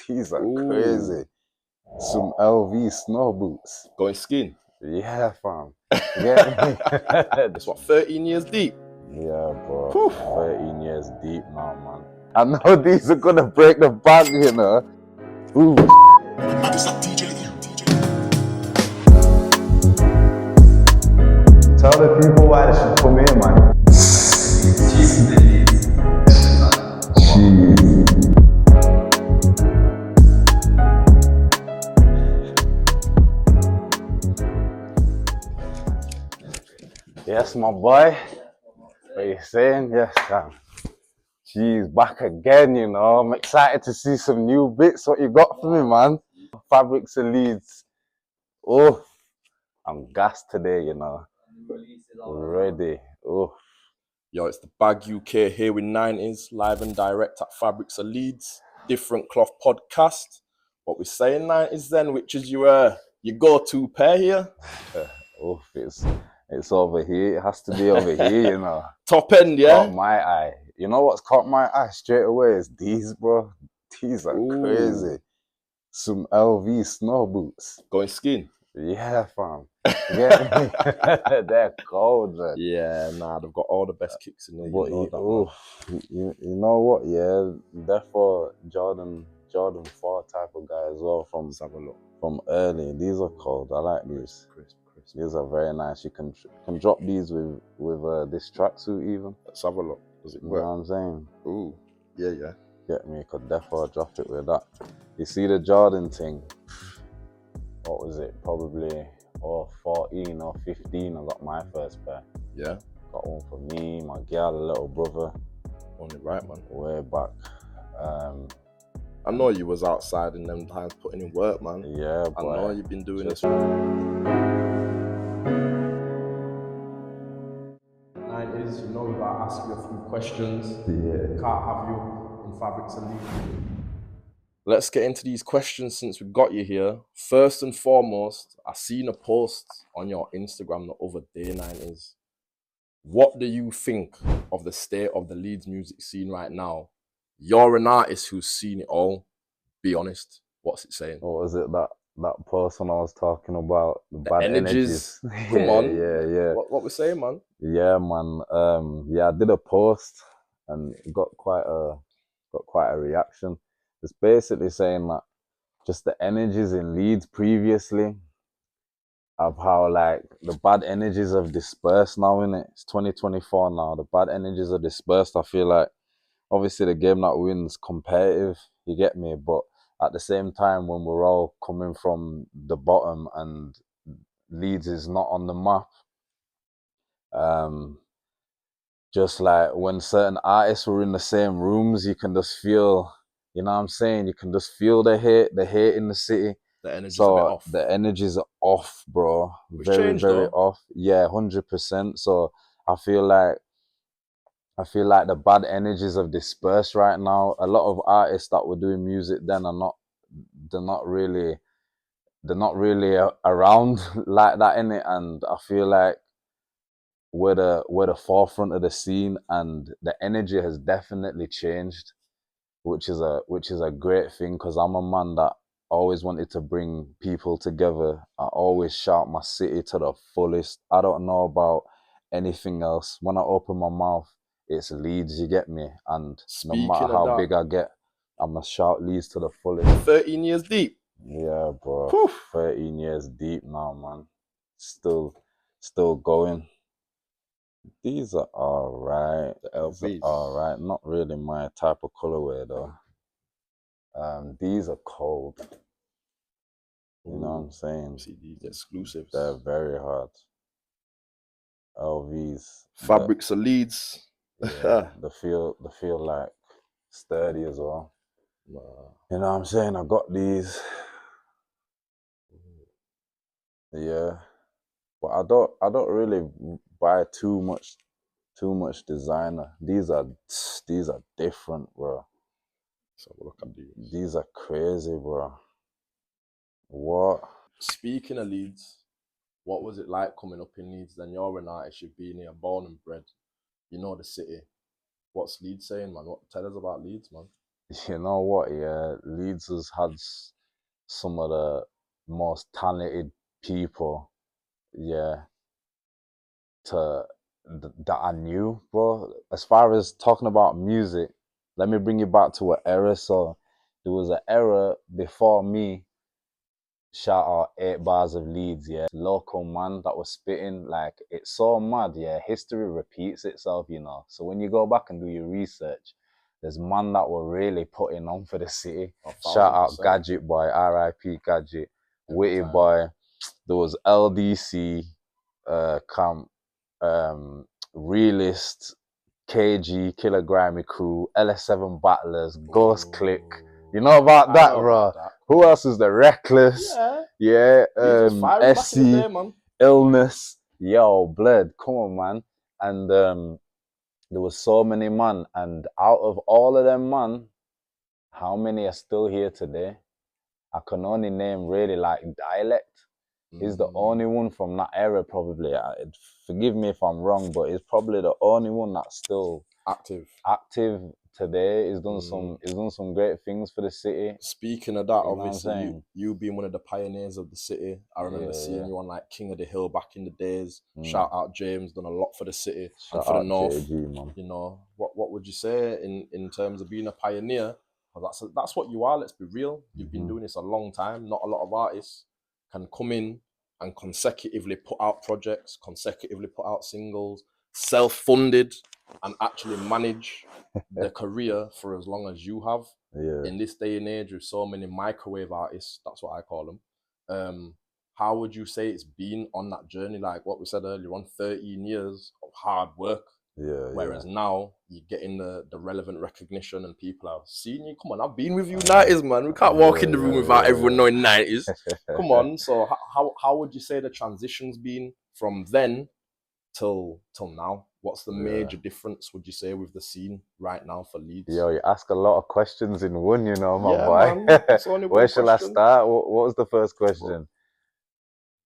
These are Ooh. crazy. Some LV snow boots. Going skiing? Yeah, fam. Get me? It's what, 13 years deep? Yeah, bro. Whew. 13 years deep now, man. I know these are gonna break the bank, you know. Ooh. Tell the people why they should come here, man. Yes, my boy. What are you saying? Yes, Sam. Jeez, back again, you know. I'm excited to see some new bits. What you got for me, man? Fabrics and Leeds. Oh, I'm gassed today, you know. Ready. Oh. Yo, it's the Bag UK here with 90s, live and direct at Fabrics of Leeds, Different Cloth podcast. What we're saying 90s then, which is your go-to pair here? Oh, it's over here. It has to be over here, you know. Top end, yeah? Caught my eye. You know what's caught my eye straight away is these, bro. These are crazy. Some LV snow boots. Going skiing? Yeah, fam. Get me? They're cold, man. Yeah, nah, they've got all the best kicks in there. But you know what? Yeah, therefore Jordan 4 type of guy as well. Let's have a look. From early. These are cold. I like these. Crisp. These are very nice. You can drop these with this tracksuit even. Let's have a look. Does it You work? know what I'm saying? Ooh, yeah. Get me? Could therefore drop it with that. You see the Jordan thing? What was it? Probably 14 or 15. I got my first pair. Yeah. Got one for me, my girl, a little brother. On it right, man. Way back. I know you was outside in them times putting in work, man. Yeah, I boy. know you've been doing this. 90s, you know we gotta ask you a few questions. Yeah. Can't have you in Fabrics and Leeds. Let's get into these questions since we've got you here. First and foremost, I seen a post on your Instagram the other day, 90s. What do you think of the state of the Leeds music scene right now? You're an artist who's seen it all. Be honest. What's it saying? What was it that person I was talking about? The bad energies. Come on. Yeah. What we're saying, man? Yeah, man. Yeah, I did a post and it got quite a reaction. It's basically saying that just the energies in Leeds previously of how like the bad energies have dispersed now, innit? It's 2024 now. The bad energies are dispersed. I feel like obviously the game that wins competitive, you get me, but at the same time when we're all coming from the bottom and Leeds is not on the map, just like when certain artists were in the same rooms, you can just feel, you know what I'm saying? You can just feel the hate in the city. The energy's a bit off. The energies are off, bro. Which very, changed, very though. off. Yeah, 100%. So I feel like the bad energies have dispersed right now. A lot of artists that were doing music then they're not really around like that, innit? And I feel like we're the forefront of the scene and the energy has definitely changed, which is a great thing because I'm a man that always wanted to bring people together. I always shout my city to the fullest. I don't know about anything else. When I open my mouth, it's Leeds, you get me? And no matter how big I get, I'm gonna shout Leeds to the fullest. 13 years deep. Yeah, bro. Whew. 13 years deep now, man. Still going. These are alright. The LVs. Alright. Not really my type of colorway though. These are cold. You know what I'm saying? See these exclusives. They're very hard. LVs. Fabrics of Leeds. Yeah, they feel like sturdy as well. Nah. You know what I'm saying? I got these. Yeah. But I don't really buy too much designer. These are different, bro. So look at these. These are crazy, bro. What? Speaking of Leeds, what was it like coming up in Leeds? Then you're an artist, you've been here, born and bred. You know the city. What's Leeds saying, man? Tell us about Leeds, man. You know what? Yeah, Leeds has had some of the most talented people. Yeah, to that I knew, bro. As far as talking about music, let me bring you back to an era. So there was an era before me. Shout out 8 Bars of Leeds, yeah. Local man that was spitting, like, it's so mad, yeah. History repeats itself, you know. So when you go back and do your research, there's man that were really putting on for the city. Shout out 1000%. Gadget Boy, R.I.P. Gadget, Every Witty time. Boy. There was LDC, Camp, Realist, KG, Killer Grimy Crew, LS7 Battlers, Ghost Click. You know about I that, know bro? about that. Who else is the Reckless? Yeah. Yeah, Leeds was firing back in the SC, day, man. Illness. Yo, Bled, come on, man. And there was so many man, and out of all of them, man, how many are still here today? I can only name really like Dialect. He's the only one from that era, probably. Forgive me if I'm wrong, but he's probably the only one that's still active today. He's done some great things for the city. Speaking of that, You know what I'm obviously saying? you being one of the pioneers of the city. I remember seeing you on like King of the Hill back in the days. Shout out James, done a lot for the city and Shout for the out north. JG, man. You know, what would you say in terms of being a pioneer? 'Cause that's what you are. Let's be real. You've been doing this a long time. Not a lot of artists can come in and consecutively put out projects, consecutively put out singles, self-funded, and actually manage their career for as long as you have. Yeah. In this day and age with so many microwave artists, that's what I call them. How would you say it's been on that journey? Like what we said earlier on, 13 years of hard work. Yeah. Whereas now you're getting the relevant recognition and people are seeing you. Come on, I've been with you 90s, man. We can't walk in the room without everyone knowing 90s. Come on. So how would you say the transition's been from then till now? What's the major difference, would you say, with the scene right now for Leeds? Yo, you ask a lot of questions in one, you know, my Yeah, boy. man. It's only Where one shall I question. start? What was the first question?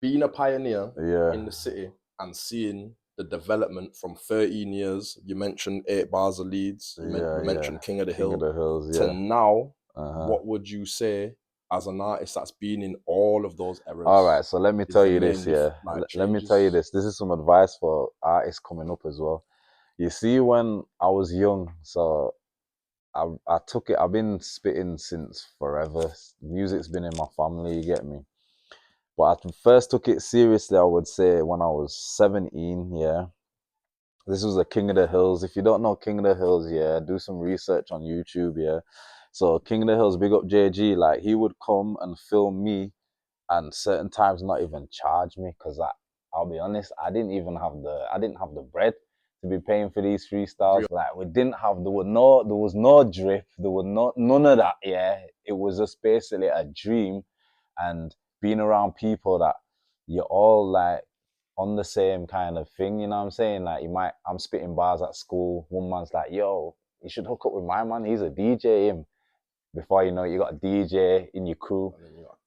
Being a pioneer Yeah. in the city and seeing the development from 13 years. You mentioned 8 Bars of Leeds. You mentioned King of the King Hill. of the Hills, To yeah. now, what would you say as an artist that's been in all of those eras? All right, so let me tell you this, yeah. Let me tell you changes? this. This is some advice for artists coming up as well. You see, when I was young, so I took it. I've been spitting since forever. Music's been in my family. You get me? But I first took it seriously, I would say, when I was 17. Yeah, this was a King of the Hills. If you don't know King of the Hills, yeah, do some research on YouTube. Yeah, so King of the Hills, big up JG. Like, he would come and film me, and certain times not even charge me, because I'll be honest, I didn't have the bread to be paying for these freestyles. Like, there was no drip, there was none of that. Yeah, it was just basically a dream, and being around people that you're all like on the same kind of thing. You know what I'm saying? Like, I'm spitting bars at school. One man's like, "Yo, you should hook up with my man. He's a DJ." Him. Before you know it, you got a DJ in your crew.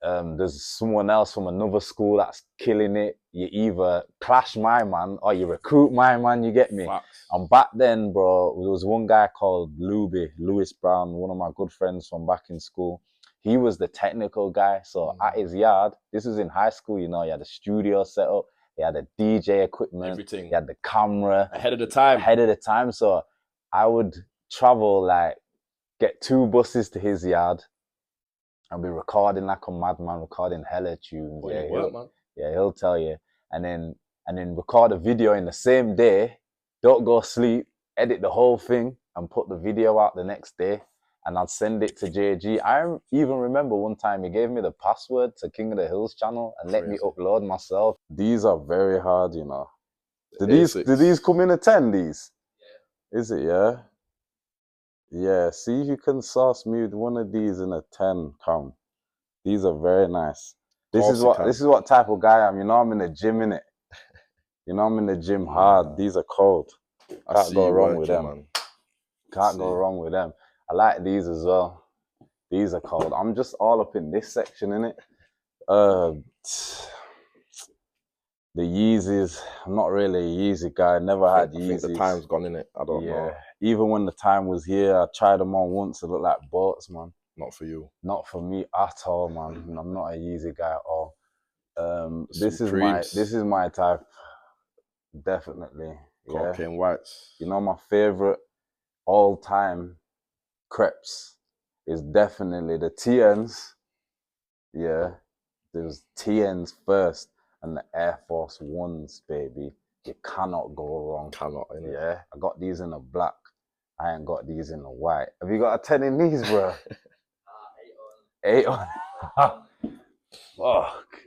There's someone else from another school that's killing it. You either clash my man or you recruit my man, you get me? Facts. And back then, bro, there was one guy called Lewis Brown, one of my good friends from back in school. He was the technical guy. So at his yard, this was in high school, you know, he had a studio set up, he had a DJ equipment, everything. He had the camera. Ahead of the time. So I would travel, like, get 2 buses to his yard and be recording like a madman, recording hella tunes. He'll tell you. And then record a video in the same day, don't go sleep, edit the whole thing and put the video out the next day. And I'd send it to JG. I even remember one time he gave me the password to King of the Hills channel and let me upload myself. These are very hard, you know. Do these come in a 10, these? Yeah. Is it, yeah? Yeah, see if you can sauce me with one of these in a 10. Come, these are very nice. This is what type of guy I am. You know, I'm in the gym, innit? You know, I'm in the gym hard. These are cold. Can't go wrong with them. Man. Can't go wrong with them. I like these as well. These are cold. I'm just all up in this section, innit? The Yeezys, I'm not really a Yeezy guy. Never had I think the Yeezys. time's gone in it. I don't know. Even when the time was here, I tried them on once. It looked like boats, man. Not for you. Not for me at all, man. I'm not a Yeezy guy at all. This is my type. Definitely. Cocaine whites. You know, my favorite all time crepes is definitely the TNs. Yeah. There's TNs first and the Air Force Ones, baby. You cannot go wrong. Cannot, innit? Yeah. I got these in the black. I ain't got these in the white. Have you got a 10 in these, bro? 8 on. 8 on. Fuck.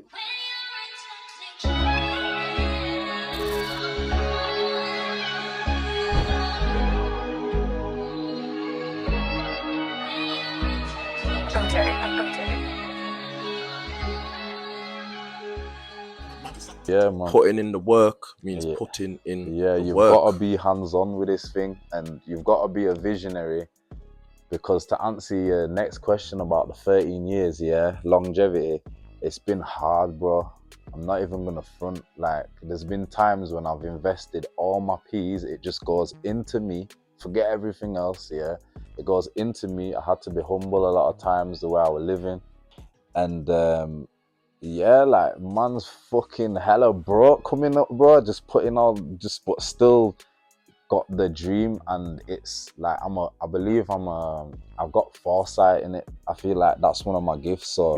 Yeah, man. Putting in the work means putting in the you've work. got to be hands-on with this thing, and you've got to be a visionary, because to answer your next question about the 13 years, longevity, it's been hard, bro. I'm not even gonna front. Like, there's been times when I've invested all my P's, it just goes into me, forget everything else, it goes into me. I had to be humble a lot of times the way I was living, and like, man's fucking hella broke coming up, bro. Just putting all, but still got the dream, and it's like I believe I've got foresight in it. I feel like that's one of my gifts. So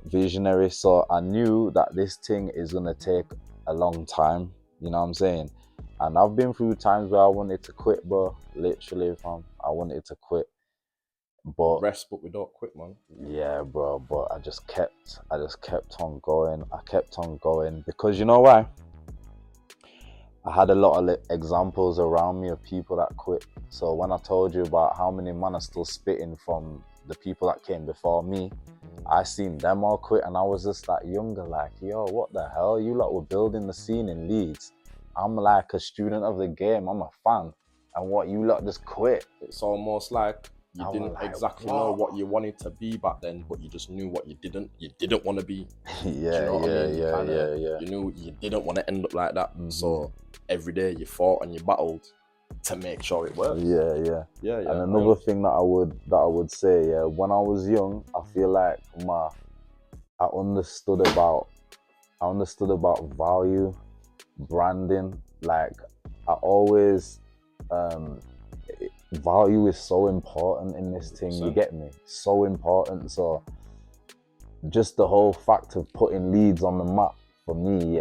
visionary. So I knew that this thing is gonna take a long time. You know what I'm saying? And I've been through times where I wanted to quit, bro. Literally, fam, I wanted to quit. But rest, but we don't quit, man. Yeah, bro. But I just kept on going. I kept on going because you know why? I had a lot of examples around me of people that quit. So when I told you about how many men are still spitting from the people that came before me, I seen them all quit, and I was just that younger, like, yo, what the hell? You lot were building the scene in Leeds. I'm like a student of the game. I'm a fan, and what, you lot just quit? It's almost like you didn't exactly know what you wanted to be back then, but you just knew what you didn't want to be. Yeah. You knew you didn't want to end up like that. So every day you fought and you battled to make sure it worked. Yeah. And another thing that I would say, when I was young, I feel like I understood about value, branding. Like, I always value is so important in this thing. You get me? So important. So just the whole fact of putting Leeds on the map for me,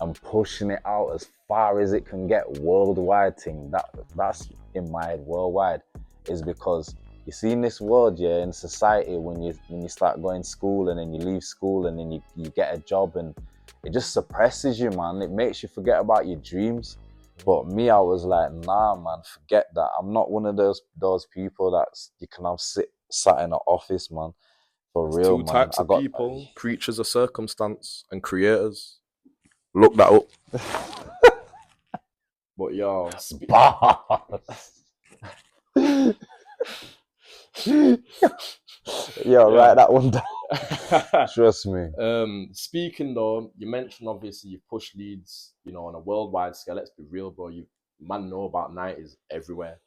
and pushing it out as far as it can get, worldwide thing, that's in my head, worldwide, is because you see in this world, in society, when you start going to school and then you leave school and then you get a job, and it just suppresses you, man. It makes you forget about your dreams. But me, I was like, nah, man, forget that. I'm not one of those people that you can have sat in an office, man. For real, man. Two types of people: creatures of circumstance and creators. Look that up. But yo, write that one down. Trust me. Speaking though, you mentioned obviously you push Leeds, on a worldwide scale. Let's be real, bro. You know about 90s everywhere.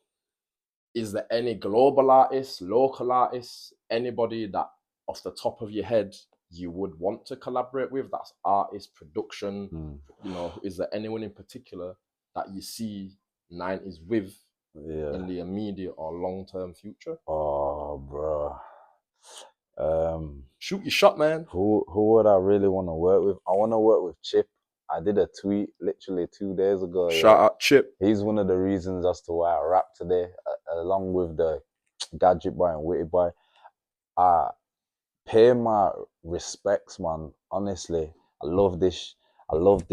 Is there any global artists, local artists, anybody that off the top of your head you would want to collaborate with? That's artist, production. Is there anyone in particular that you see 90s with in the immediate or long-term future? Oh, bro. Shoot your shot, man. Who would I really want to work with? I want to work with Chip. I did a tweet literally 2 days ago. Shout out Chip. He's one of the reasons as to why I rap today, along with the Gadget Boy and Witty Boy. I pay my respects, man. Honestly, I love this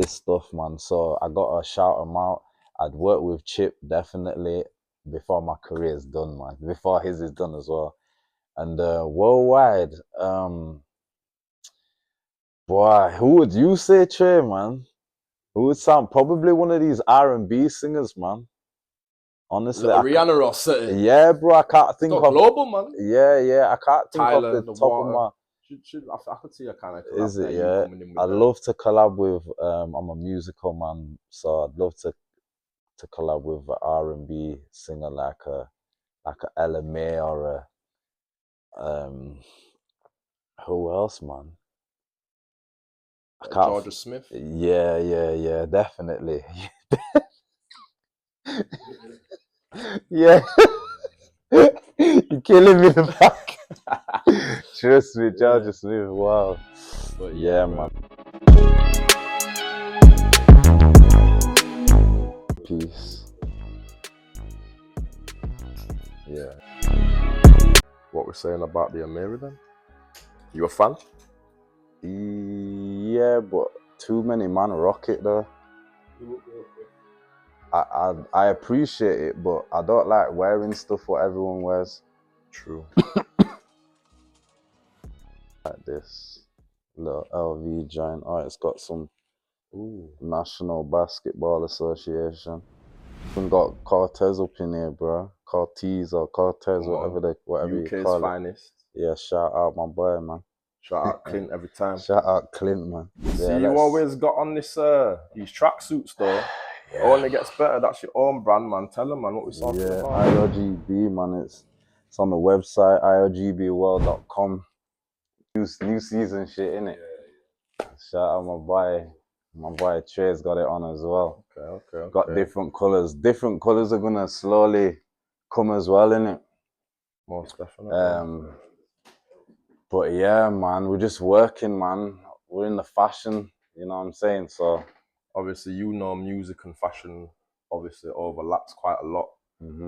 stuff, man. So I gotta shout him out. I'd work with Chip definitely before my career is done, man. Before his is done as well. And worldwide, boy, who would you say, Trey, man? Who would sound probably one of these R&B singers, man? Honestly, Rihanna or something. Yeah, bro, I can't think of global, man. Yeah, I can't think Tyler, of the top of my. I could see a kind of collab Is it? there, you Yeah. coming in with I'd love to collab with. I'm a musical man, so I'd love to collab with an R&B singer like a LMA or a who else, man? I can't. Georgia Smith. Yeah, definitely. Yeah. You're killing me in the back. Trust me, Georgia Smith. Wow. But Yeah, man. Peace. Yeah. What we're saying about the Amiri then? You a fan? Yeah, but too many man rock it though. I appreciate it, but I don't like wearing stuff what everyone wears. True. Like this little LV joint. Oh, it's got some National Basketball Association. We got Cortez up in here, bro. Cortez or Cortez, whatever you UK's call finest. it. Yeah, shout out my boy, man. Shout out Clint every time. Shout out Clint, man. See, you always got on this these tracksuits though. Yeah. It only gets better. That's your own brand, man. Tell them, man, what we're talking about. IOGB, man. It's on the website, IOGBworld.com. New season shit, innit? Yeah. Shout out my boy. My boy Trey's got it on as well. Okay. Got different colours. Different colours are gonna slowly come as well, innit? Most definitely. But yeah, man, we're just working, man. We're in the fashion, you know what I'm saying? So obviously, music and fashion obviously overlaps quite a lot.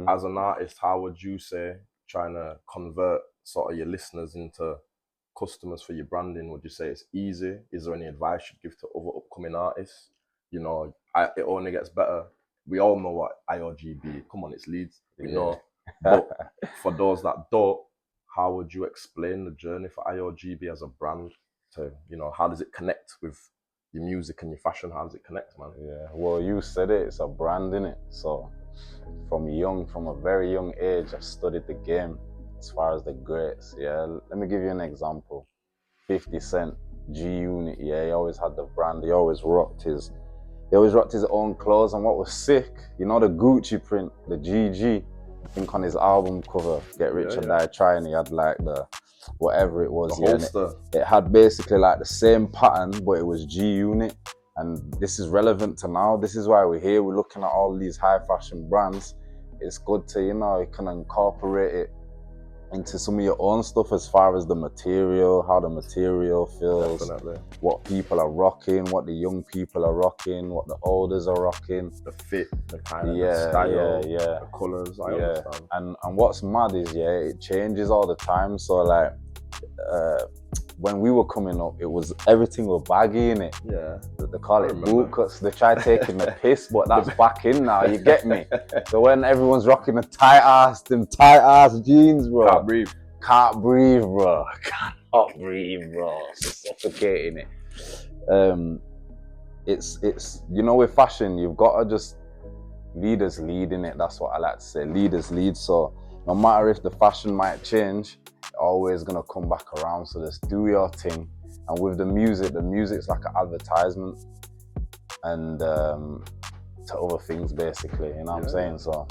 As an artist, how would you say trying to convert sort of your listeners into customers for your branding? Would you say it's easy? Is there any advice you'd give to other upcoming artists? You know, it only gets better. We all know what IOGB, come on, it's Leeds, we know. But for those that don't, how would you explain the journey for IOGB as a brand to, how does it connect with your music and your fashion? How does it connect, man? Yeah, well, you said it, it's a brand, innit? So from a very young age, I studied the game as far as the greats. Yeah, let me give you an example. 50 Cent, G-Unit, yeah, he always had the brand. He always rocked his own clothes. And what was sick, the Gucci print, the GG, I think on his album cover, Get Rich or Die Trying, he had like the whatever it was. The holster. It had basically like the same pattern, but it was G-Unit. And this is relevant to now. This is why we're here. We're looking at all these high fashion brands. It's good to, you can incorporate it into some of your own stuff as far as the material, how the material feels, what people are rocking, what the young people are rocking, what the olders are rocking. The fit, the kind of the style, the colours, I understand. And what's mad is, it changes all the time. So like, when we were coming up, everything was baggy in it. Yeah. They call it boot cuts. They try taking the piss, but that's back in now, you get me? So when everyone's rocking them tight ass jeans, bro. Can't breathe, bro. Cannot breathe, bro. Suffocating it. It's with fashion, you've got to just leaders lead in it. That's what I like to say. Leaders lead. So no matter if the fashion might change, always gonna come back around. So just do your thing. And with the music's like an advertisement and to other things, basically, you know what I'm saying? So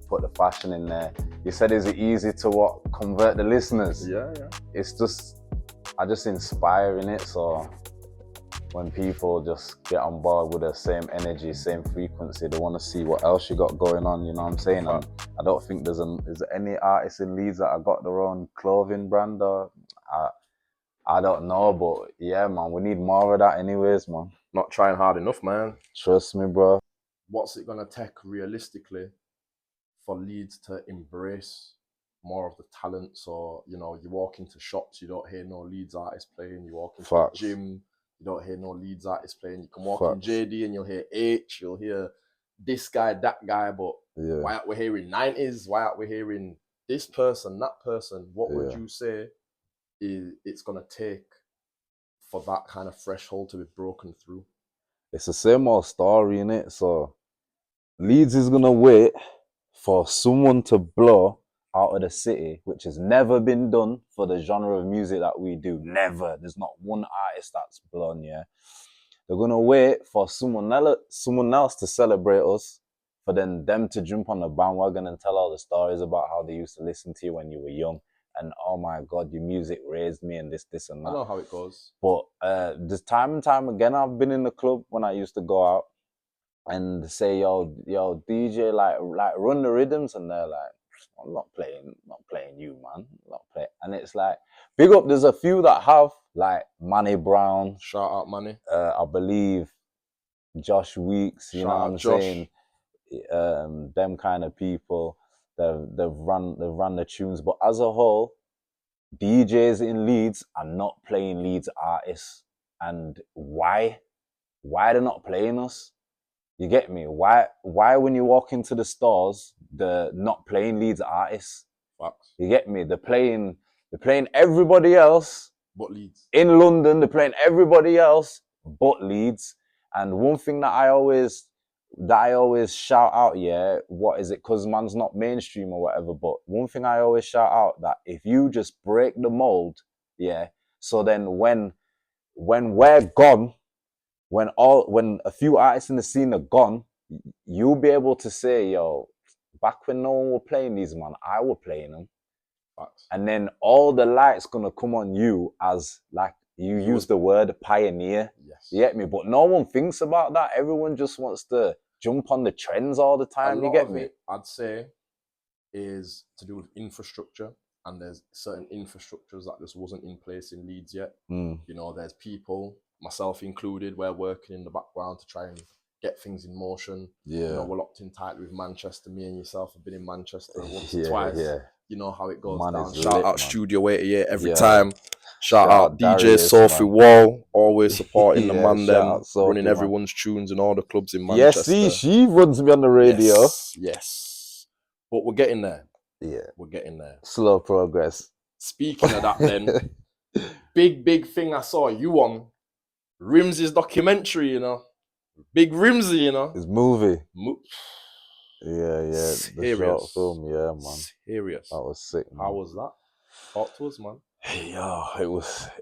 put the fashion in there. You said, is it easy to convert the listeners? Yeah. It's just, I just inspire in it. So when people just get on board with the same energy, same frequency, they want to see what else you got going on, you know what I'm saying? And I don't think is there any artists in Leeds that have got their own clothing brand, or I don't know, but yeah, man, we need more of that anyways, man. Not trying hard enough, man. Trust me, bro. What's it gonna take realistically for Leeds to embrace more of the talent? So, you walk into shops, you don't hear no Leeds artists playing. You walk into the gym, you don't hear no Leeds artists playing. You can walk in JD and you'll hear H, you'll hear this guy, that guy, but why aren't we hearing 90s? Why aren't we hearing this person, that person? What would you say it's gonna take for that kind of threshold to be broken through? It's the same old story, innit? So Leeds is gonna wait for someone to blow out of the city, which has never been done for the genre of music that we do. Never. There's not one artist that's blown, yeah. They're gonna wait for someone else to celebrate us, for them to jump on the bandwagon and tell all the stories about how they used to listen to you when you were young. And oh my God, your music raised me and this and that. I know how it goes. But this time and time again, I've been in the club when I used to go out and say, yo, DJ, like run the rhythms, and they're like, I'm not playing you, man. Not playing. And it's like, big up. There's a few that have, like Manny Brown. Shout out Manny. I believe Josh Weeks. You know what I'm saying? Them kind of people. They've run the tunes, but as a whole, DJs in Leeds are not playing Leeds artists. And why? Why they're not playing us? You get me? Why when you walk into the stores, they're not playing Leeds artists? Facts. You get me? They're playing everybody else but Leeds. In London, they're playing everybody else but Leeds. And one thing that I always shout out, yeah, what is it? Because man's not mainstream or whatever, but one thing I always shout out, that if you just break the mold, yeah, so then when we're gone, when a few artists in the scene are gone, you'll be able to say, yo, back when no one were playing these, man, I were playing them. Facts. And then all the light's gonna come on you as, like, you use the word pioneer. Yes. You get me? But no one thinks about that. Everyone just wants to jump on the trends all the time. You get me? I'd say, is to do with infrastructure. And there's certain infrastructures that just wasn't in place in Leeds yet. You know, there's people, myself included, we're working in the background to try and get things in motion. Yeah. You know, we're locked in tight with Manchester. Me and yourself have been in Manchester once or twice. Yeah. You know how it goes down. Shout out Studio 88 every time. Shout out DJ Sophie Wall, always supporting the man them, running everyone's tunes in all the clubs in Manchester. Yes, she runs me on the radio. Yes. But we're getting there. Yeah. We're getting there. Slow progress. Speaking of that then, big thing I saw you on, Rimsey's documentary, you know. Big Rimsey, you know. His movie. Yeah. Serious. The short film, yeah, man. Serious. That was sick, man. How was that? Talk to us, man. Yo,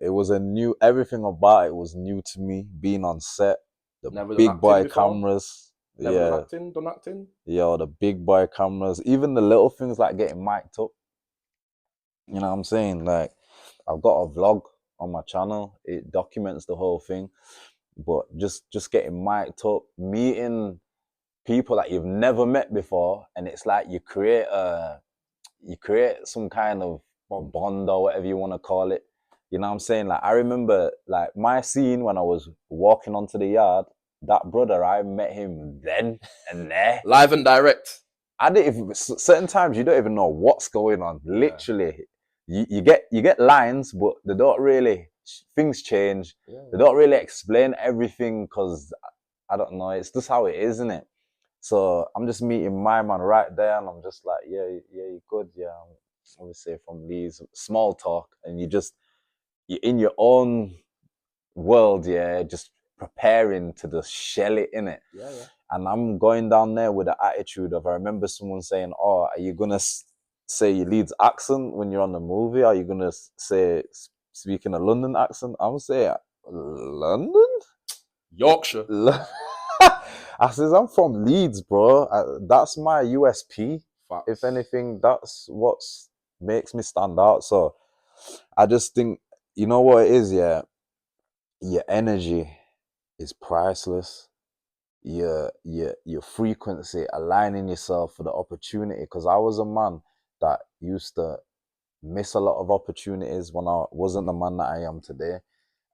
it was a new, everything about it was new to me. Being on set, the big boy cameras. Never done acting? Yo, the big boy cameras, even the little things like getting mic'd up. You know what I'm saying? Like, I've got a vlog on my channel. It documents the whole thing. But just getting mic'd up, meeting people that you've never met before, and it's like you create some kind of bond or whatever you want to call it. You know what I'm saying? Like, I remember, like, my scene when I was walking onto the yard, that brother, I met him then and there. Live and direct. I didn't even, certain times you don't even know what's going on. Literally. You get lines, but they don't really, things change. Yeah. They don't really explain everything because, I don't know, it's just how it is, isn't it? So I'm just meeting my man right there, and I'm just like, yeah, you're good, yeah. I'm obviously from Leeds, small talk, and you're in your own world, yeah, just preparing to just shell it, innit? Yeah. And I'm going down there with the attitude of, I remember someone saying, oh, are you going to say your Leeds accent when you're on the movie? Are you going to say, speaking a London accent? I'm going to say, London? Yorkshire. I says, I'm from Leeds, bro. That's my USP. Facts. If anything, that's what makes me stand out. So I just think, you know what it is, yeah? Your energy is priceless. Your frequency, aligning yourself for the opportunity. Because I was a man that used to miss a lot of opportunities when I wasn't the man that I am today.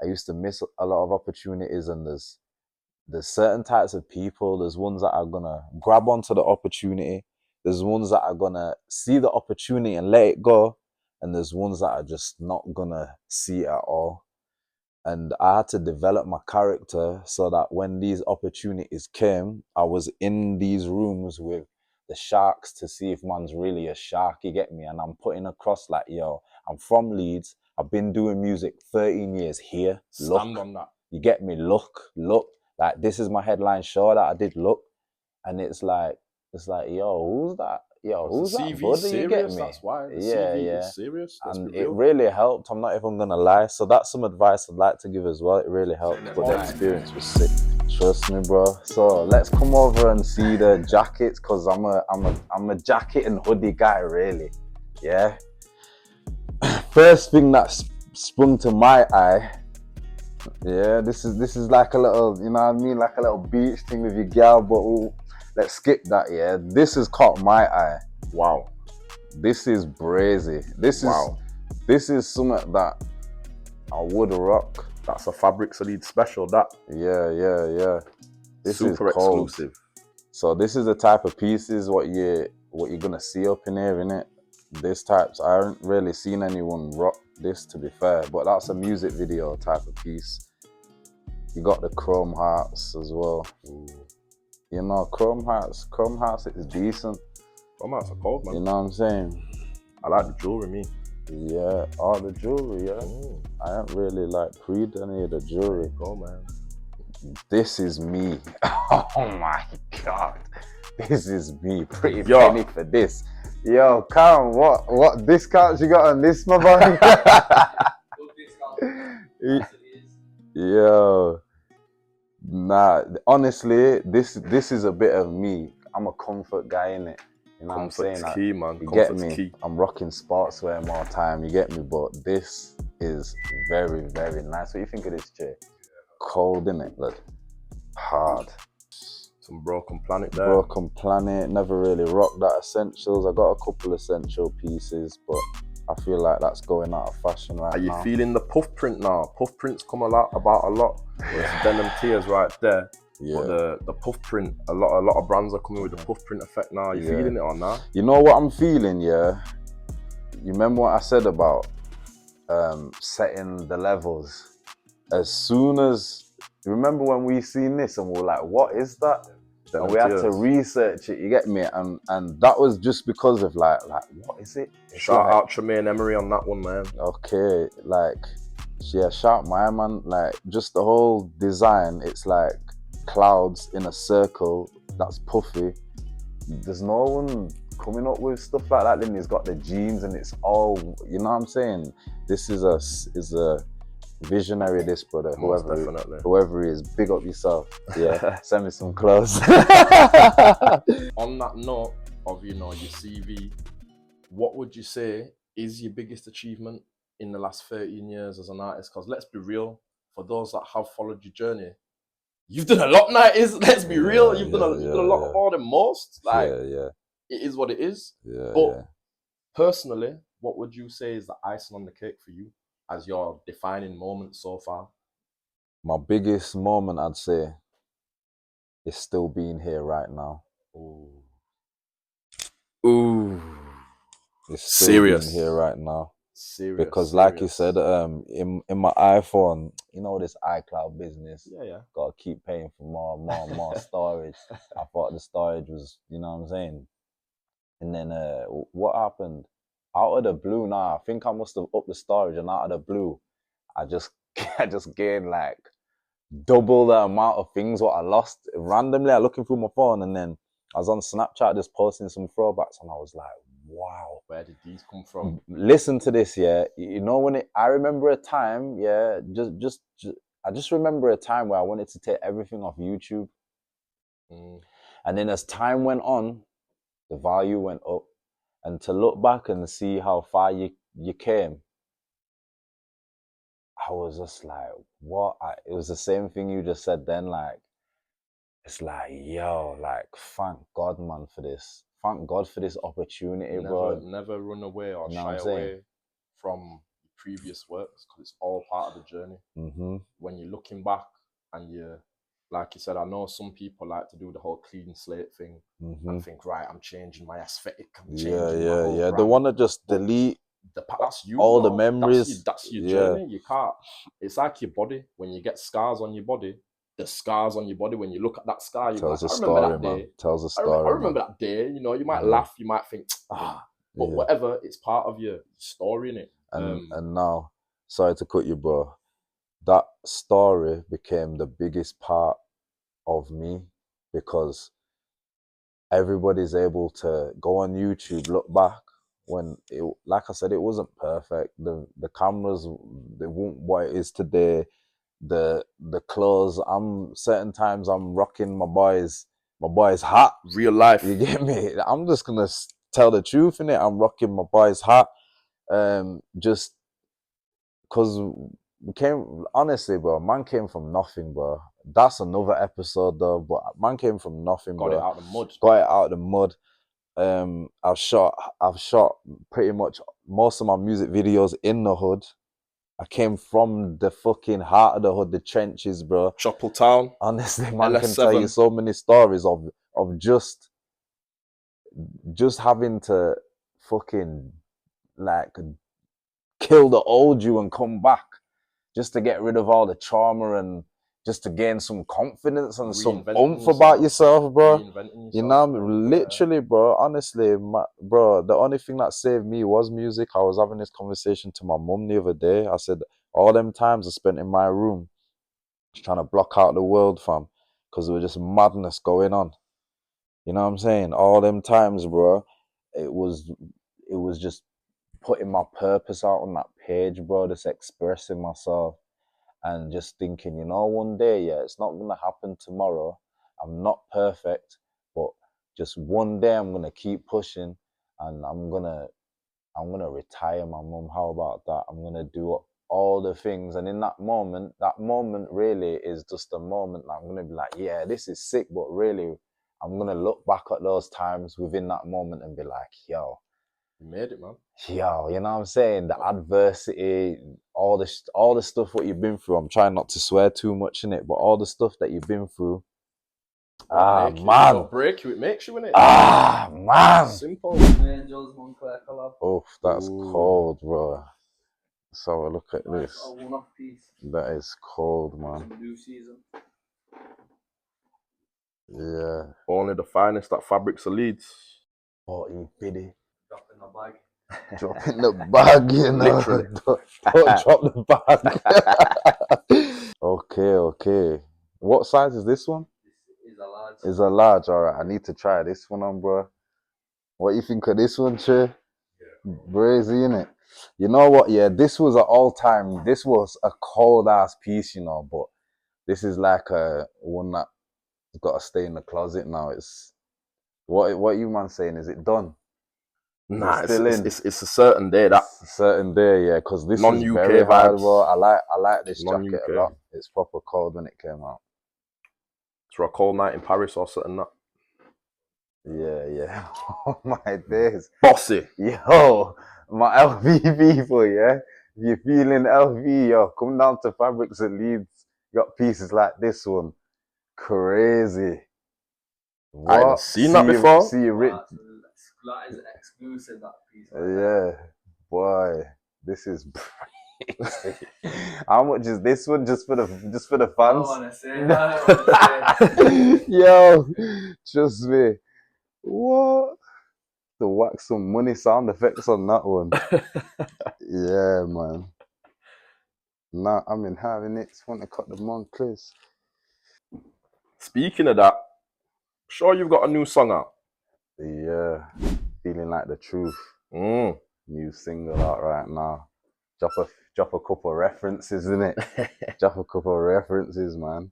I used to miss a lot of opportunities, and there's certain types of people. There's ones that are gonna grab onto the opportunity. There's ones that are gonna see the opportunity and let it go. And there's ones that are just not gonna see it at all. And I had to develop my character so that when these opportunities came, I was in these rooms with the sharks to see if man's really a shark, you get me? And I'm putting across like, yo, I'm from Leeds. I've been doing music 13 years here. Stand on that. You get me? Look. Like, this is my headline show that I did, look. And it's like, yo, who's that? yo, Because who's the that CV's brother? You get serious, me? that's why. The Yeah, CV yeah. is serious, let's be And it real. really helped. I'm not even gonna lie. So that's some advice I'd like to give as well. It really helped, but the experience was sick. Trust me, bro. So let's come over and see the jackets, cause I'm a jacket and hoodie guy, really. Yeah. First thing that sprung to my eye. Yeah, this is like a little, you know what I mean, like a little beach thing with your gal. But let's skip that. Yeah, this has caught my eye. Wow. This is brazy. This is something that I would rock. That's a Fabrics LEEDS special, that. Yeah. This super is cold. exclusive. So this is the type of pieces what you're gonna see up in here, innit? This types, I haven't really seen anyone rock this, to be fair, but that's a music video type of piece. You got the chrome hearts as well. Ooh. You know, chrome hearts is decent. Chrome hearts are cold, man. You know what I'm saying? I like the jewelry, me. Yeah, all the jewelry, yeah. I don't really like pre any of the jewelry. Go, man. This is me. Oh my God. This is me. Pretty penny for this. Yo, Cam, what discounts you got on this, my boy? Yo. Nah, honestly, this is a bit of me. I'm a comfort guy, innit? You know what I'm saying? Comfort's key, man. You Comfort's get me? key. I'm rocking sportswear more time, you get me? But this is very, very nice. What do you think of this, Jay? Cold, innit? Look, hard. Some Broken Planet there. Broken Planet, never really rocked that essentials. I got a couple essential pieces, but I feel like that's going out of fashion right now. Are you feeling the puff print now? Puff prints come about a lot. There's denim tears right there. Yeah. But the puff print, a lot of brands are coming with the puff print effect now. Are you feeling it or not? You know what I'm feeling, yeah? You remember what I said about setting the levels? As soon as, you remember when we seen this and we were like, what is that? And we had to research it, you get me? And that was just because of like what is it? Shout out Tremaine Emery on that one, man. Okay, like, yeah, shout my man. Like, just the whole design, it's like clouds in a circle that's puffy. There's no one coming up with stuff like that. Then he's got the jeans and it's all, you know what I'm saying? This is a visionary, this brother. Whoever he is, big up yourself. Yeah, send me some clothes. On that note of, you know, your CV, what would you say is your biggest achievement in the last 13 years as an artist? Because let's be real, for those that have followed your journey, you've done a lot now. Let's be real, you've done a lot more than most. Like, it is what it is. But personally, what would you say is the icing on the cake for you as your defining moment so far? My biggest moment, I'd say, is still being here right now. Ooh. It's still being here right now. Because like you said, in my iPhone, you know this iCloud business. Yeah. Gotta keep paying for more storage. I thought the storage was, you know what I'm saying? And then what happened? Out of the blue now, I think I must have upped the storage, and out of the blue, I just gained like double the amount of things what I lost randomly. I looking through my phone, and then I was on Snapchat just posting some throwbacks, and I was like, wow, where did these come from? Listen to this, yeah. You know, I remember a time, yeah, I just remember a time where I wanted to take everything off YouTube. And then as time went on, the value went up. And to look back and see how far you came, I was just like, what? It was the same thing you just said then, like, it's like, yo, like, thank God, man, for this. Thank God for this opportunity, bro. Never run away or shy away from previous works, because it's all part of the journey. When you're looking back and you're, like you said, I know some people like to do the whole clean slate thing and think, right, I'm changing my aesthetic, I'm changing my whole brand. They want to just delete all the memories. That's your journey. You can't. It's like your body. When you get scars on your body, the scars on your body, when you look at that scar, you tells a story, man. Tells a story. I remember that day. You know, you might laugh, you might think, but whatever. It's part of your story, innit? And now, sorry to cut you, bro. That story became the biggest part of me, because everybody's able to go on YouTube, look back when it, like I said, it wasn't perfect. The cameras, they weren't what it is today. The clothes, I'm certain times I'm rocking my boy's hat. Real life. You get me? I'm just gonna tell the truth in it. I'm rocking my boy's hat. Just because we came, honestly, bro, man came from nothing, bro. That's another episode though, but man came from nothing, Got bro. it out of the mud. Got it out of the mud. I've shot pretty much most of my music videos in the hood. I came from the fucking heart of the hood, the trenches, bro. Chopple Town. Honestly, man, LS7. can tell you so many stories of just having to fucking like kill the old you and come back just to get rid of all the trauma and just to gain some confidence and some oomph about yourself, bro. You know, literally, bro. Honestly, bro, the only thing that saved me was music. I was having this conversation to my mum the other day. I said, all them times I spent in my room just trying to block out the world, fam, because there was just madness going on. You know what I'm saying? All them times, bro, it was just putting my purpose out on that page, bro, just expressing myself and just thinking, you know, one day, yeah, it's not gonna happen tomorrow. I'm not perfect, but just one day I'm gonna keep pushing and I'm gonna retire my mum. How about that? I'm gonna do all the things, and in that moment really is just a moment that I'm gonna be like, yeah, this is sick, but really I'm gonna look back at those times within that moment and be like, yo, you made it, man. Yo, you know what I'm saying? The adversity, all the stuff what you've been through. I'm trying not to swear too much in it, but all the stuff that you've been through. Man. Don't break you, it makes you, innit? Man. Simple. Oh, that's cold, bro. So look at this. That is cold, man. Yeah. Only the finest at Fabrics of Leeds. 40-50. Drop in the bag, you know. Literally. Don't drop the bag. Okay. What size is this one? It's a large. All right, I need to try this one on, bro. What you think of this one, Che? Brazy, innit? You know what? Yeah, this was an all-time. This was a cold-ass piece, you know, but this is like a one that's got to stay in the closet now. It's what you man saying? Is it done? Nah, it's a certain day. That it's a certain day, yeah, because this is non-UK very hard, vibes. bro. I like this jacket Non-UK. a lot. It's proper cold when it came out. It's for a cold night in Paris or something. That. Yeah. Oh my days. Bossy. Yo, my LV people, yeah. If you're feeling LV, yo, come down to Fabrics at Leeds. Got pieces like this one. Crazy. I haven't seen that before. See you rich. That is exclusive, that piece. Yeah, boy, this is crazy. How much is this one? Just for the fans? I don't want to say. Yo, trust me. What? To wax some money sound effects on that one. Yeah, man. Nah, I mean having it. Want to cut the Monclays. Speaking of that, sure you've got a new song out. Yeah, feeling like the truth. Mm. New single out right now. Drop a couple of references in it. Drop a couple of references, man.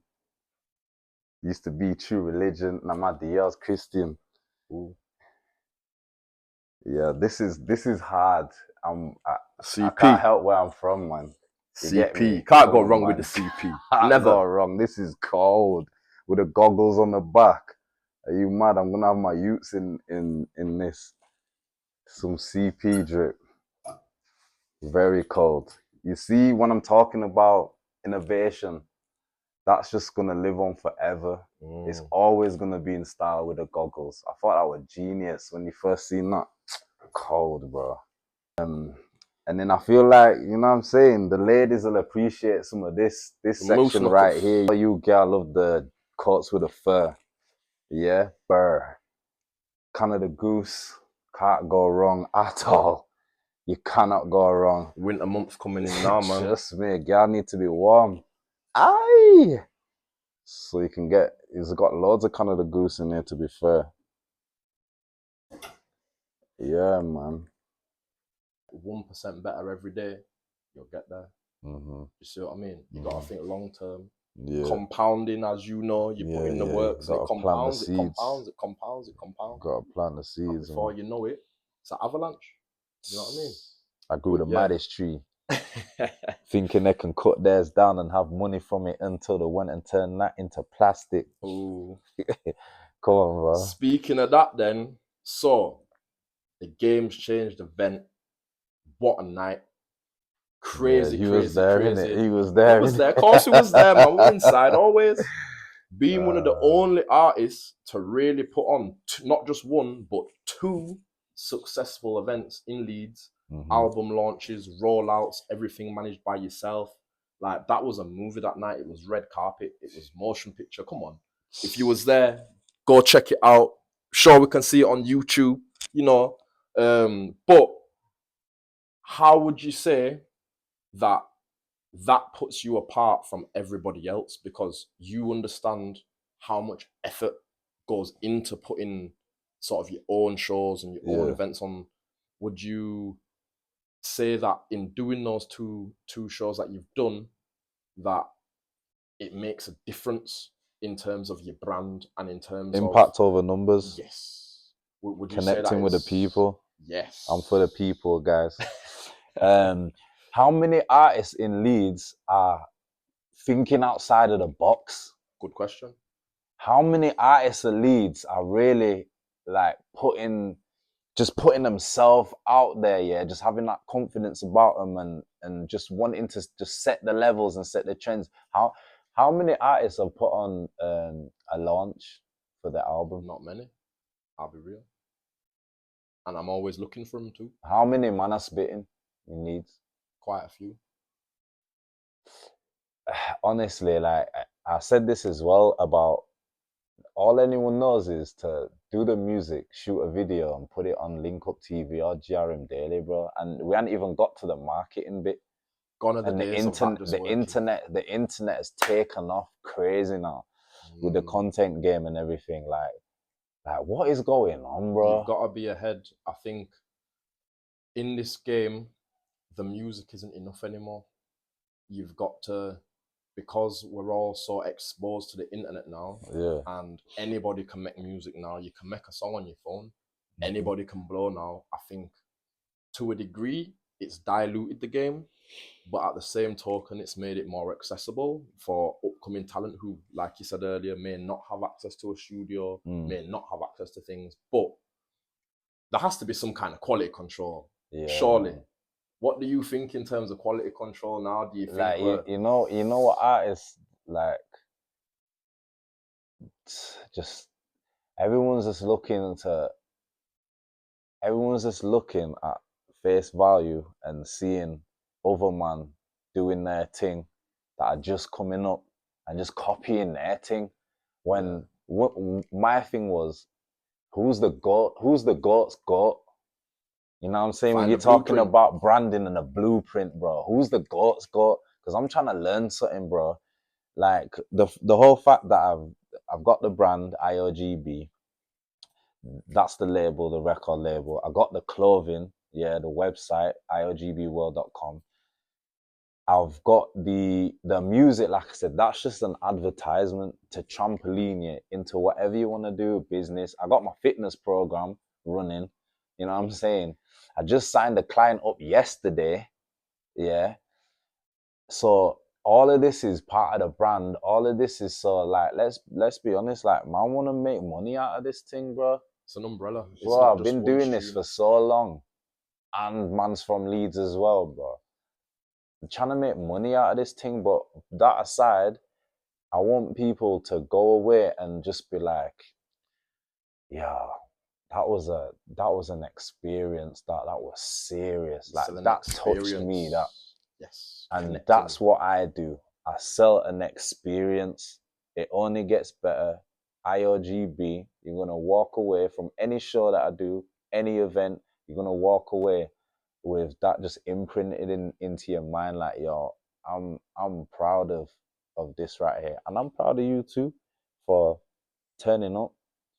Used to be True Religion. Now my DL's Christian. Ooh. Yeah, this is hard. I can't help where I'm from, man. CP. Can't go wrong with the CP. Never go wrong. This is cold. With the goggles on the back. Are you mad? I'm gonna have my utes in this. Some CP drip. Very cold. You see, when I'm talking about innovation, that's just gonna live on forever. It's always gonna be in style with the goggles. I thought that was genius when you first seen that. Cold, bro. And then I feel like, you know what I'm saying, the ladies will appreciate some of this section right here. You girl love the coats with the fur. Yeah, burr. Canada Goose, can't go wrong at all. You cannot go wrong. Winter months coming in now, man. Trust me, girl need to be warm. Aye. So you can get, it's got loads of Canada Goose in there, to be fair. Yeah, man. 1% better every day, you'll get there. Mm-hmm. You see what I mean? You gotta think long term. Yeah. Compounding, as you know, you put in the works and it Gotta plant the compounds, it seeds. compounds, it compounds, it compounds. Gotta plant the And seeds. before you know it, it's an avalanche. You know what I mean? I grew the Yeah. maddest tree, thinking they can cut theirs down and have money from it until they went and turned that into plastic. Ooh. Come on, bro. Speaking of that, then, so the game's changed event. What a night! Crazy, he crazy, was there, crazy. innit? He was there. It was there. Of course, it was there, man. We're inside always. Being one of the only artists to really put on not just one, but two successful events in Leeds, album launches, rollouts, everything managed by yourself. Like, that was a movie that night. It was red carpet. It was motion picture. Come on. If you was there, go check it out. Sure, we can see it on YouTube, you know. But how would you say that puts you apart from everybody else, because you understand how much effort goes into putting sort of your own shows and your own events on? Would you say that in doing those two shows that you've done, that it makes a difference in terms of your brand and in terms Impact of over numbers? Yes. Would you Connecting say that with the people? Yes. I'm for the people, guys. How many artists in Leeds are thinking outside of the box? Good question. How many artists in Leeds are really like putting themselves out there, yeah, just having that confidence about them and just wanting to just set the levels and set the trends? How many artists have put on a launch for their album? Not many. I'll be real. And I'm always looking for them too. How many man are spitting in Leeds? Quite a few. Honestly, like I said this as well about, all anyone knows is to do the music, shoot a video, and put it on Link Up TV or GRM Daily, bro. And we haven't even got to the marketing bit. Gone are the And days of that just working. the internet has taken off crazy now with the content game and everything. Like what is going on, bro? You've got to be ahead. I think in this game, the music isn't enough anymore. You've got to, because we're all so exposed to the internet now, and anybody can make music now. You can make a song on your phone. Anybody can blow now. I think to a degree, it's diluted the game, but at the same token, it's made it more accessible for upcoming talent who, like you said earlier, may not have access to a studio, may not have access to things, but there has to be some kind of quality control, surely. What do you think in terms of quality control now? Do you think like you know what artists like? Just everyone's just looking at face value and seeing other man doing their thing that are just coming up and just copying their thing. When what my thing was, who's the goat's goat? You know what I'm saying? When you're talking about branding and a blueprint, bro, who's the goat's goat? Because I'm trying to learn something, bro. Like the whole fact that I've got the brand IOGB, that's the label, the record label. I got the clothing, the website, iogbworld.com. I've got the music, like I said, that's just an advertisement to trampoline you into whatever you want to do, business. I got my fitness program running, you know what I'm saying? I just signed a client up yesterday, yeah. So all of this is part of the brand. All of this is so like, let's be honest, like man want to make money out of this thing, bro. It's an umbrella. Bro, I've been doing this for so long, and man's from Leeds as well, bro. I'm trying to make money out of this thing, but that aside, I want people to go away and just be like, yeah, that was an experience. That was serious. Like that touched me. That yes, and connecting. That's what I do. I sell an experience. It only gets better. IOGB, you're gonna walk away from any show that I do, any event, you're gonna walk away with that just imprinted into your mind, like, yo, I'm proud of this right here. And I'm proud of you too for turning up,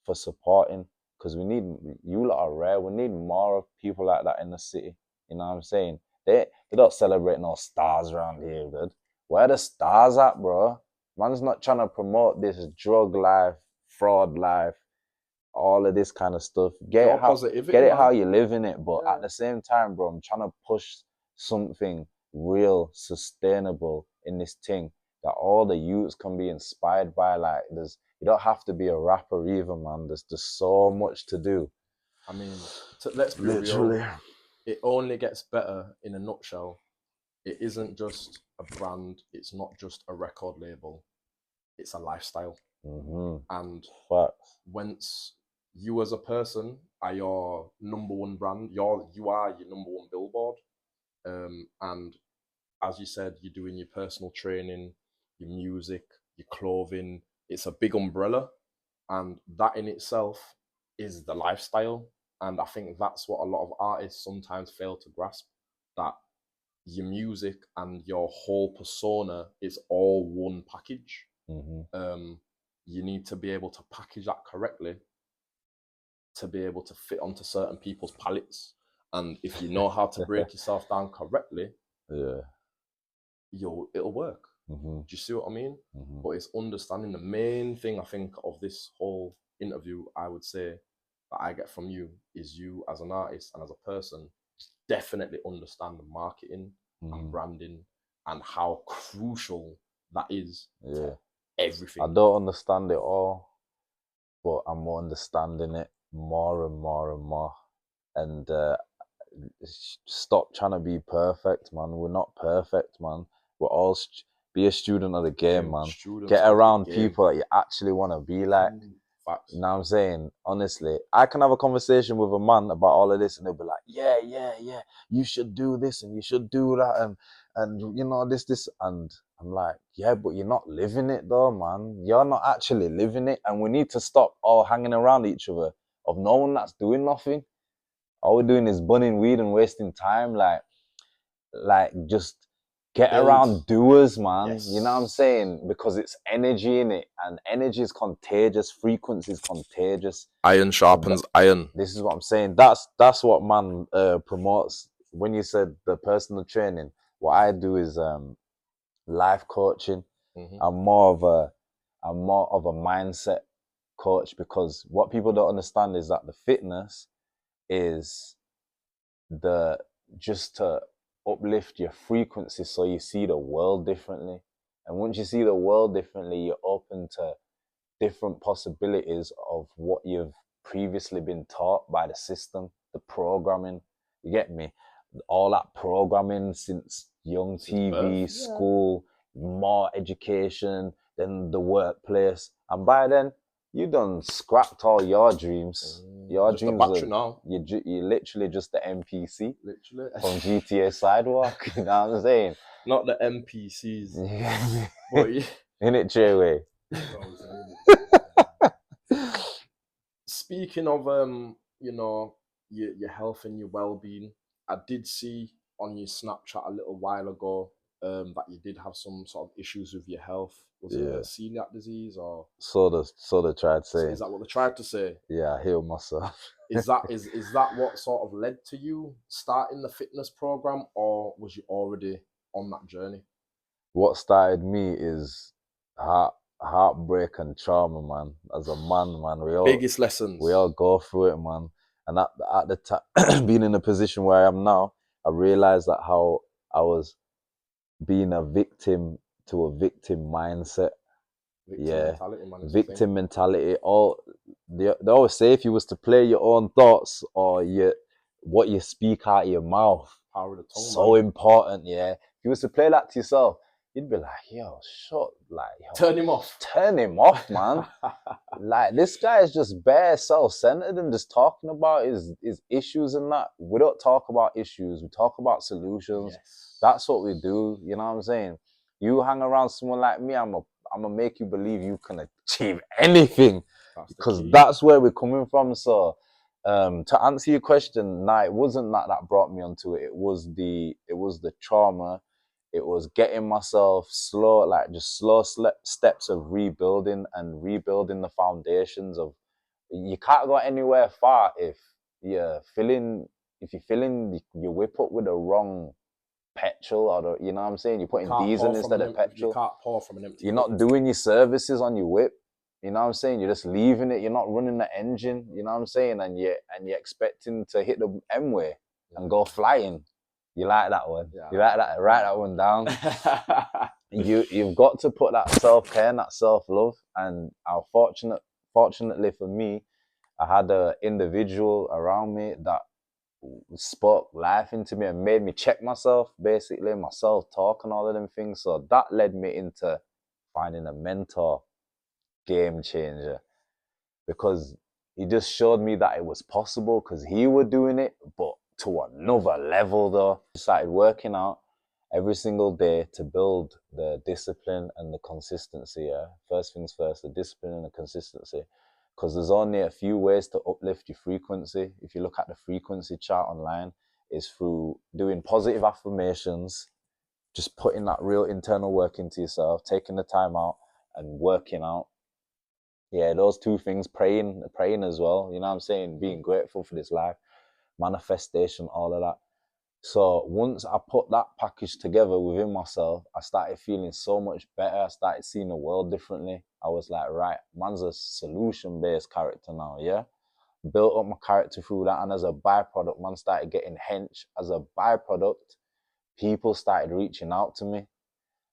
for supporting, because we need, you lot are rare. We need more of people like that in the city. You know what I'm saying? They don't celebrate no stars around here, dude. Where the stars at, bro? Man's not trying to promote this drug life, fraud life, all of this kind of stuff. Get Pure it how positivity, how man. you live in it, but Yeah. at the same time, bro, I'm trying to push something real, sustainable in this thing that all the youths can be inspired by. Like, you don't have to be a rapper either, man. There's just so much to do. I mean, let's be Literally. real. It only gets better in a nutshell. It isn't just a brand. It's not just a record label. It's a lifestyle. And Facts. once you as a person are your number one brand, you are your number one billboard. And as you said, you're doing your personal training, your music, your clothing. It's a big umbrella, and that in itself is the lifestyle. And I think that's what a lot of artists sometimes fail to grasp, that your music and your whole persona is all one package. You need to be able to package that correctly to be able to fit onto certain people's palettes. And if you know how to break yourself down correctly, yeah, it'll work. Do you see what I mean? But it's understanding. The main thing I think of this whole interview, I would say, that I get from you is you as an artist and as a person definitely understand the marketing and branding and how crucial that is to everything. I don't understand it all, but I'm understanding it more and more and more. And stop trying to be perfect, man. We're not perfect, man. We're all be a student of the game, man. Get around people that you actually want to be like. Facts. You know what I'm saying? Honestly, I can have a conversation with a man about all of this and they'll be like, yeah, you should do this and you should do that and you know, this. And I'm like, yeah, but you're not living it though, man. You're not actually living it. And we need to stop all hanging around each other of no one that's doing nothing. All we're doing is burning weed and wasting time. Like just get around doers, man. Yes. You know what I'm saying? Because it's energy in it, and energy is contagious. Frequency is contagious. Iron sharpens iron. This is what I'm saying. That's what man promotes. When you said the personal training, what I do is life coaching. I'm more of a mindset coach, because what people don't understand is that the fitness is just to uplift your frequency so you see the world differently. And once you see the world differently, you're open to different possibilities of what you've previously been taught by the system, the programming. You get me? All that programming since young TV, school, more education, then the workplace. And by then, you done scrapped all your dreams. Your just dreams are now. You're literally just the NPC literally from GTA Sidewalk. You know what I'm saying? Not the NPCs. But yeah. In it, J-Way. Speaking of you know, your health and your well-being, I did see on your Snapchat a little while ago that you did have some sort of issues with your health. Was it a celiac disease or? So they tried saying. Is that what they tried to say? Yeah, I healed myself. Is that what sort of led to you starting the fitness program, or was you already on that journey? What started me is heartbreak and trauma, man. As a man, Biggest lessons. We all go through it, man. And at the time, being in the position where I am now, I realized that how I was being a victim to a victim mindset. Victim mentality. All they always say, if you was to play your own thoughts or what you speak out of your mouth, power of the tongue, so important. Yeah, if you was to play that to yourself, you'd be like, yo, shut, like, yo, turn him off, man. Like, this guy is just bare self-centered and just talking about his issues and that. We don't talk about issues, we talk about solutions. Yes. That's what we do. You know what I'm saying? You hang around someone like me, I'm gonna make you believe you can achieve anything, because that's where we're coming from. So to answer your question, it wasn't that brought me onto it. It was the trauma. It was getting myself slow steps of rebuilding the foundations of, you can't go anywhere far if you're filling your whip up with the wrong petrol, or you know what I'm saying, you're putting diesel instead of petrol. You can't pour from an empty You're cup. not doing your services on your whip. You know what I'm saying? You're just leaving it. You're not running the engine. You know what I'm saying? And you're expecting to hit the M way and go flying. You like that one? Yeah, you like that? Write that one down. You've got to put that self-care and that self-love. And fortunately for me, I had an individual around me that spoke life into me and made me check myself, basically, my self-talk and all of them things. So that led me into finding a mentor, game changer, because he just showed me that it was possible, because he was doing it, but to another level though. I started working out every single day to build the discipline and the consistency. Yeah? First things first, the discipline and the consistency. Because there's only a few ways to uplift your frequency. If you look at the frequency chart online, it's through doing positive affirmations, just putting that real internal work into yourself, taking the time out and working out. Yeah, those two things, praying as well, you know what I'm saying? Being grateful for this life, manifestation, all of that. So once I put that package together within myself, I started feeling so much better. I started seeing the world differently. I was like, right, man's a solution-based character now, yeah? Built up my character through that, and as a byproduct, man started getting hench. As a byproduct, people started reaching out to me,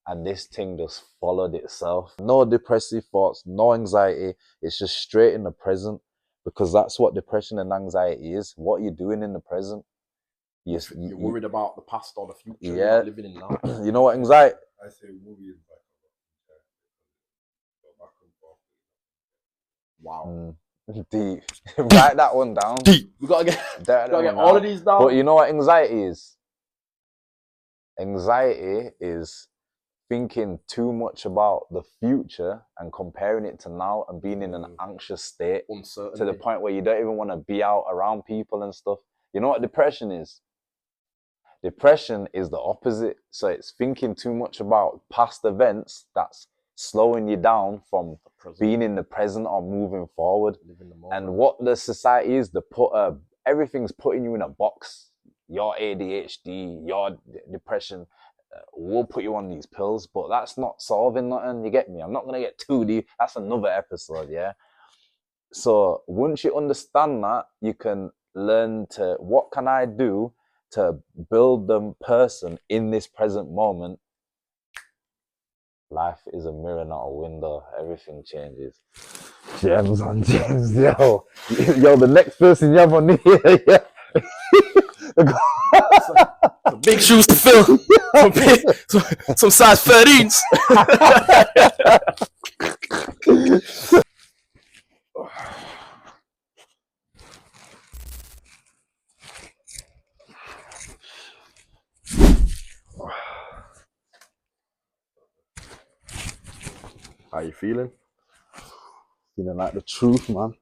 and this thing just followed itself. No depressive thoughts, no anxiety. It's just straight in the present, because that's what depression and anxiety is. What you're doing in the present. You're worried about the past or the future. Yeah. You're not living in now. You know what anxiety? I say worry is back Wow. Deep. Write that one down. Deep. We gotta get all of these down. But you know what anxiety is? Anxiety is thinking too much about the future and comparing it to now and being in an anxious state, uncertainty, to the point where you don't even want to be out around people and stuff. You know what depression is? Depression is the opposite. So it's thinking too much about past events that's slowing you down from being in the present or moving forward. And what the society is, everything's putting you in a box. Your ADHD, your depression, we'll put you on these pills, but that's not solving nothing. You get me? I'm not going to get too deep. That's another episode, yeah? So once you understand that, you can learn to, what can I do to build the person in this present moment? Life is a mirror, not a window. Everything changes. Gems on gems, yo. Yo, the next person you have on here, yeah. Some big shoes to fill. Some size 13s. How you feeling? Feeling like the truth, man.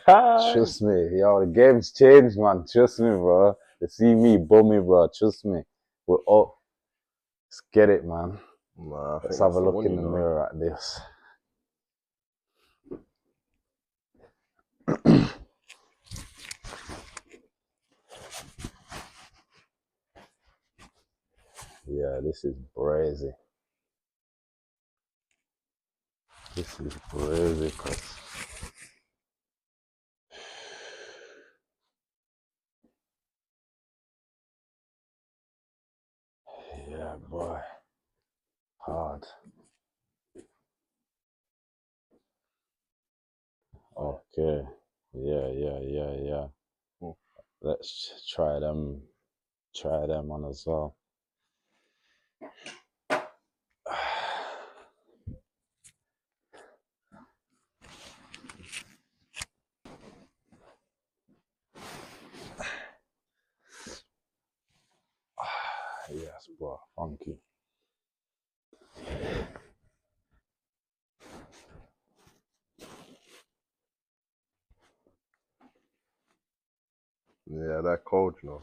Trust me. Yo, the game's changed, man. Trust me, bro. They see me, bummy, bro. Trust me. We're up. Let's get it, man. Nah, let's have a look in the mirror at this. Yeah, this is brazy. This is brazy, cuz. Yeah, boy. Hard. Okay. Yeah. Let's try them on as well. Yes, bro. Funky. Yeah, that cold, you know.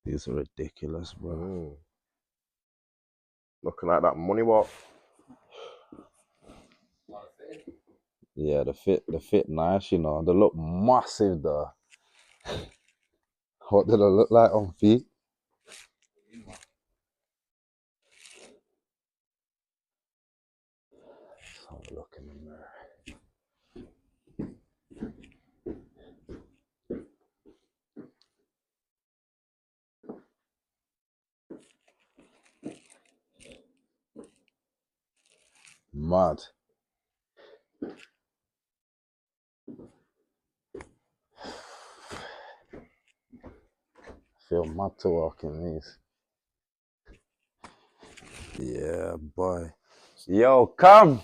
These are ridiculous, bro. Looking like that money walk. Yeah, the fit nice, you know. They look massive though. What did I look like on feet? Let's have a look in the mirror. Mad. Feel mad to walk in these. Yeah, boy. Yo, come.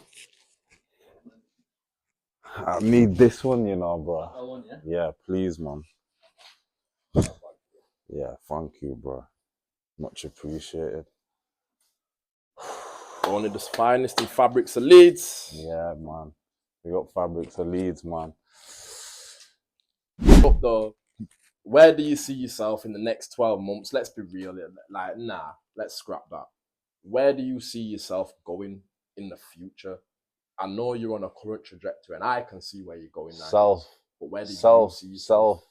I need this one, you know, bro. I want, yeah. Yeah, please, man. Yeah, thank you, bro. Much appreciated. Only the finest in fabrics and Leeds. Yeah, man. We got fabrics of Leeds, man. But though, where do you see yourself in the next 12 months? Let's be real. Like, nah, let's scrap that. Where do you see yourself going in the future? I know you're on a current trajectory, and I can see where you're going now. But where do you see yourself?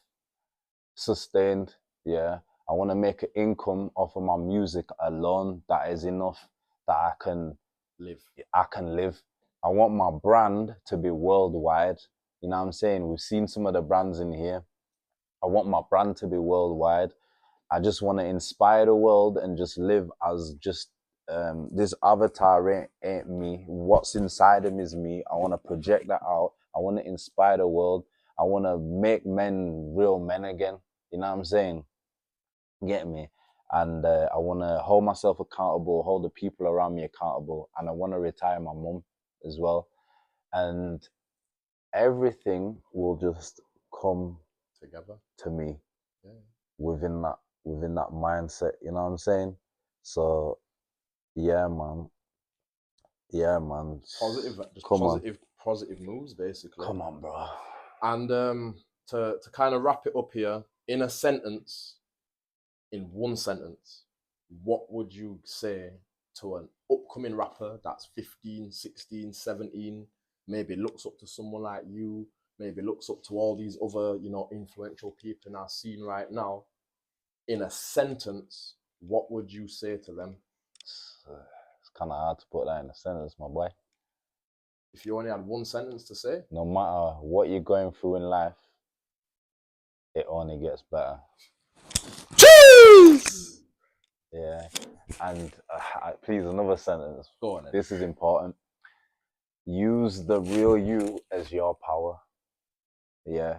Self-sustained, yeah. I want to make an income off of my music alone. That is enough that I can live. I want my brand to be worldwide. You know what I'm saying? We've seen some of the brands in here. I want my brand to be worldwide. I just want to inspire the world and just live as just this avatar ain't me. What's inside him is me. I want to project that out. I want to inspire the world. I want to make men real men again. You know what I'm saying? Get me? And I want to hold myself accountable, hold the people around me accountable. And I want to retire my mum as well. And everything will just come Together to me. Yeah. within that mindset, you know what I'm saying? So yeah, man. Positive moves, basically. Come on, bro. And to kind of wrap it up here, in one sentence, what would you say to an upcoming rapper that's 15, 16, 17, maybe looks up to someone like you, maybe looks up to all these other, you know, influential people in our scene right now? In a sentence, what would you say to them? It's kind of hard to put that in a sentence, my boy. If you only had one sentence to say? No matter what you're going through in life, it only gets better. Cheers! Yeah. And please, another sentence. Go on then. This is important. Use the real you as your power. Yeah.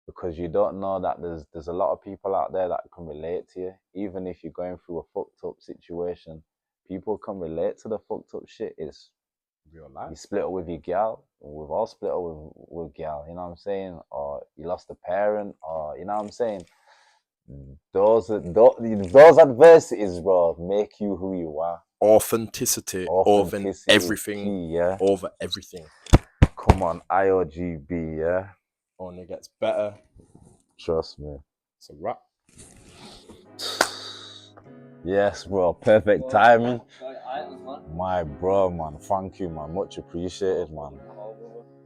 Because you don't know that there's a lot of people out there that can relate to you. Even if you're going through a fucked up situation, people can relate to the fucked up shit. It's real life. You split up with your gal. We've all split up with gal, you know what I'm saying? Or you lost a parent, or you know what I'm saying? Those adversities, bro, make you who you are. Authenticity. Over everything. Yeah. Over everything. Come on, IOGB, yeah. Only gets better. Trust me. It's a wrap. Yes, bro. Perfect timing. My bro, man. Thank you, man. Much appreciated, man.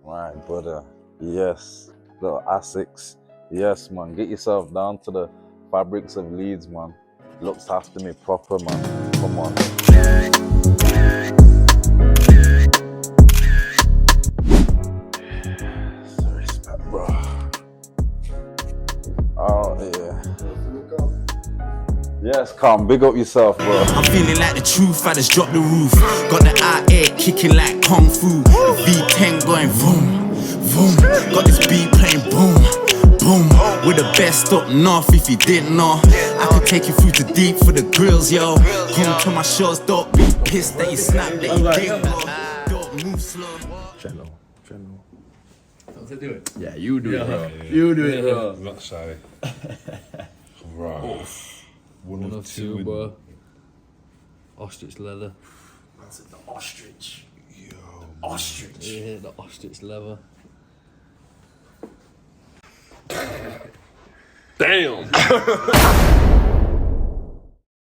My brother. Yes. Little Asics. Yes, man. Get yourself down to the fabrics of Leeds, man. Looks after me proper, man. Come on. Respect, bro. Oh, yeah. Yes, calm. Big up yourself, bro. I'm feeling like the truth, I just dropped the roof. Got the I-8 kicking like Kung Fu. The V10 going vroom, vroom. Got this beat playing boom, boom. We're the best up north if you didn't know. I could take you through to deep for the grills, yo. Come to my shows, don't be pissed that you snapped, that you didn't go. Don't move slow. General. To do it. Yeah, you do it, bro. Yeah. You do it, bro. Not shy. Right. One of two, bro. Ostrich leather. That's the ostrich. Yo. Ostrich. Yeah, the ostrich leather. Damn.